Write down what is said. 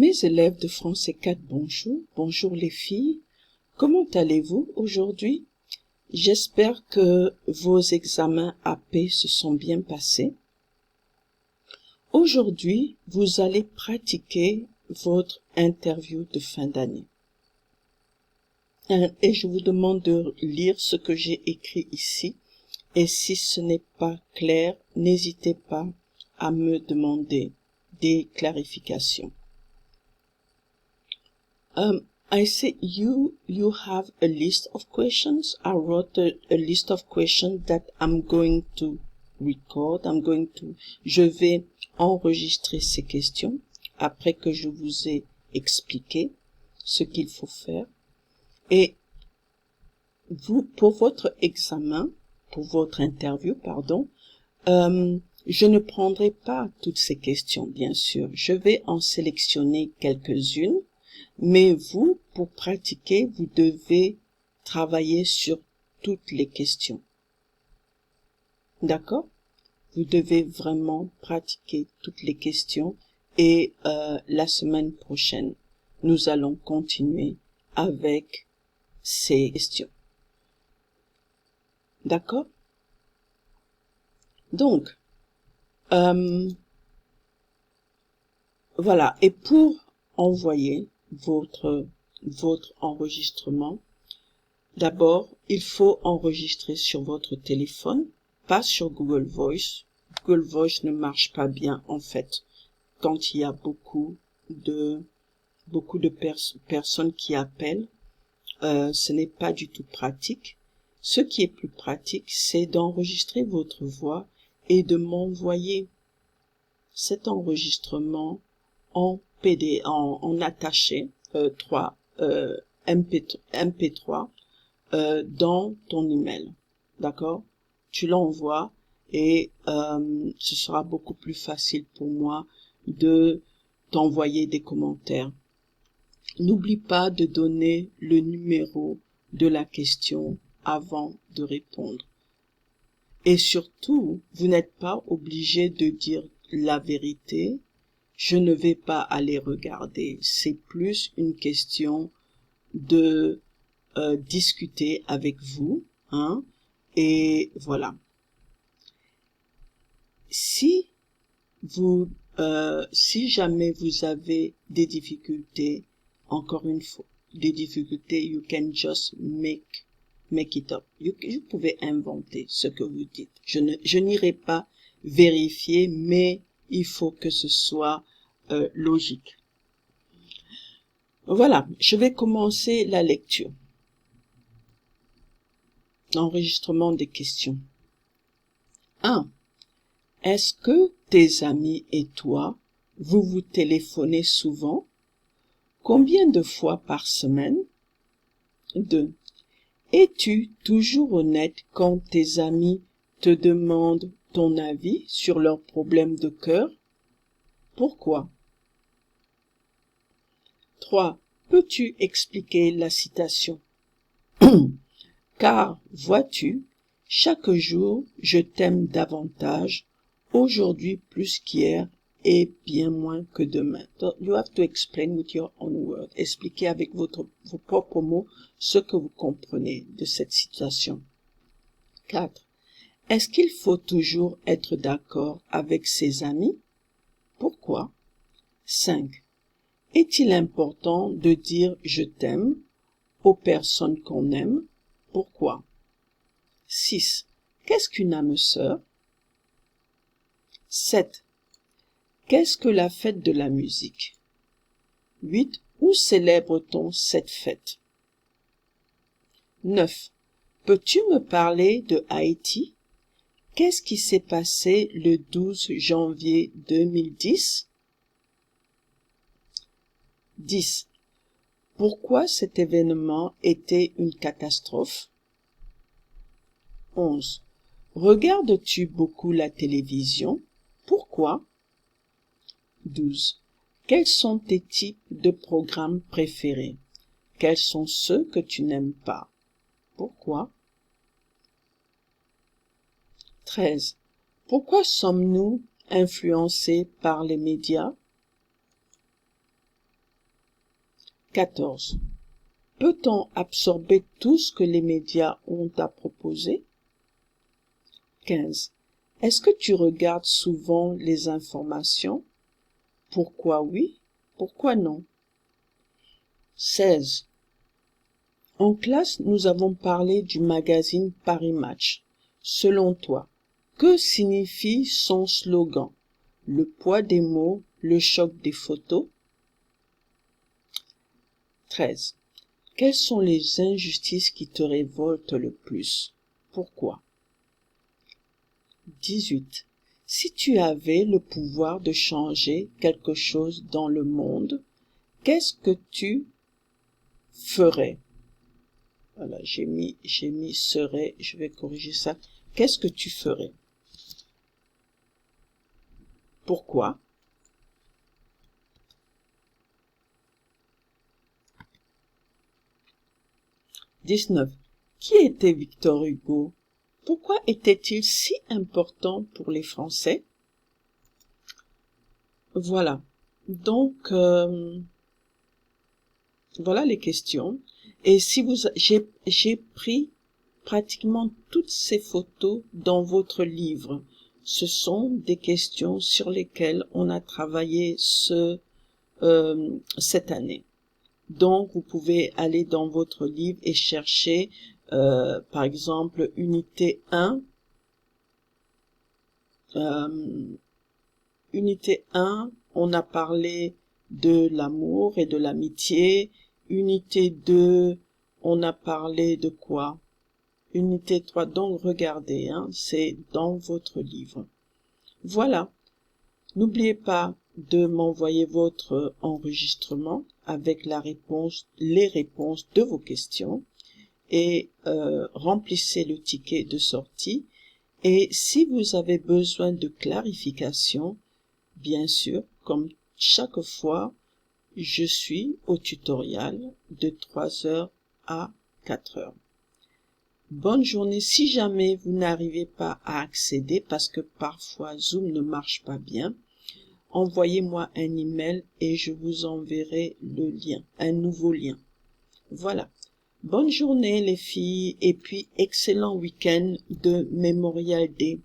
Mes élèves de français 4, bonjour. Bonjour les filles. Comment allez-vous aujourd'hui? J'espère que vos examens AP se sont bien passés. Aujourd'hui, vous allez pratiquer votre interview de fin d'année. Et je vous demande de lire ce que j'ai écrit ici. Et si ce n'est pas clair, n'hésitez pas à me demander des clarifications. I say you have a list of questions. I wrote a list of questions that I'm going to record. Je vais enregistrer ces questions après que je vous ai expliqué ce qu'il faut faire. Et vous, pour votre interview, je ne prendrai pas toutes ces questions, bien sûr. Je vais en sélectionner quelques-unes. Mais vous, pour pratiquer, vous devez travailler sur toutes les questions. D'accord? Vous devez vraiment pratiquer toutes les questions et la semaine prochaine, nous allons continuer avec ces questions. D'accord? Donc, voilà. Et pour envoyer votre enregistrement, d'abord, il faut enregistrer sur votre téléphone, pas sur Google Voice. Google Voice ne marche pas bien, en fait, quand il y a beaucoup de personnes qui appellent. Ce n'est pas du tout pratique. Ce qui est plus pratique, c'est d'enregistrer votre voix et de m'envoyer cet enregistrement en PD, en attaché, MP3, dans ton email. D'accord? Tu l'envoies et ce sera beaucoup plus facile pour moi de t'envoyer des commentaires. N'oublie pas de donner le numéro de la question avant de répondre. Et surtout, vous n'êtes pas obligé de dire la vérité. Je ne vais pas aller regarder. C'est plus une question de discuter avec vous, hein, et voilà. Si jamais vous avez des difficultés, encore une fois, des difficultés, you can just make it up. Vous pouvez inventer ce que vous dites. Je n'irai pas vérifier, mais il faut que ce soit logique. Voilà, je vais commencer la lecture. Enregistrement des questions. 1. Est-ce que tes amis et toi, vous vous téléphonez souvent? Combien de fois par semaine? 2. Es-tu toujours honnête quand tes amis te demandent ton avis sur leurs problèmes de cœur? Pourquoi? 3. Peux-tu expliquer la citation? Car, vois-tu, chaque jour je t'aime davantage, aujourd'hui plus qu'hier et bien moins que demain. So you have to explain with your own words. Expliquez avec vos propres mots ce que vous comprenez de cette situation. 4. Est-ce qu'il faut toujours être d'accord avec ses amis? Pourquoi? 5. Est-il important de dire je t'aime aux personnes qu'on aime? Pourquoi? 6. Qu'est-ce qu'une âme sœur? 7. Qu'est-ce que la fête de la musique? 8. Où célèbre-t-on cette fête? 9. Peux-tu me parler de Haïti? Qu'est-ce qui s'est passé le 12 janvier 2010? 10. Pourquoi cet événement était une catastrophe? 11. Regardes-tu beaucoup la télévision? Pourquoi? 12. Quels sont tes types de programmes préférés? Quels sont ceux que tu n'aimes pas? Pourquoi? 13. Pourquoi sommes-nous influencés par les médias? 14. Peut-on absorber tout ce que les médias ont à proposer? 15. Est-ce que tu regardes souvent les informations? Pourquoi oui? Pourquoi non? 16. En classe, nous avons parlé du magazine Paris Match. Selon toi, que signifie son slogan? Le poids des mots, le choc des photos? 13. Quelles sont les injustices qui te révoltent le plus? Pourquoi? 18. Si tu avais le pouvoir de changer quelque chose dans le monde, qu'est-ce que tu ferais? Voilà, j'ai mis serait, je vais corriger ça. Qu'est-ce que tu ferais? Pourquoi? 19. Qui était Victor Hugo? Pourquoi était-il si important pour les Français? Voilà. Donc, voilà les questions. Et si j'ai pris pratiquement toutes ces photos dans votre livre. Ce sont des questions sur lesquelles on a travaillé cette année. Donc, vous pouvez aller dans votre livre et chercher, par exemple, unité 1. Unité 1, on a parlé de l'amour et de l'amitié. Unité 2, on a parlé de quoi? Unité 3, donc regardez, hein, c'est dans votre livre. Voilà. N'oubliez pas de m'envoyer votre enregistrement avec les réponses de vos questions et remplissez le ticket de sortie. Et si vous avez besoin de clarification, bien sûr, comme chaque fois, je suis au tutoriel de 3 heures à 4 heures. Bonne journée. Si jamais vous n'arrivez pas à accéder parce que parfois Zoom ne marche pas bien, envoyez-moi un email et je vous enverrai le lien, un nouveau lien. Voilà. Bonne journée les filles et puis excellent week-end de Memorial Day.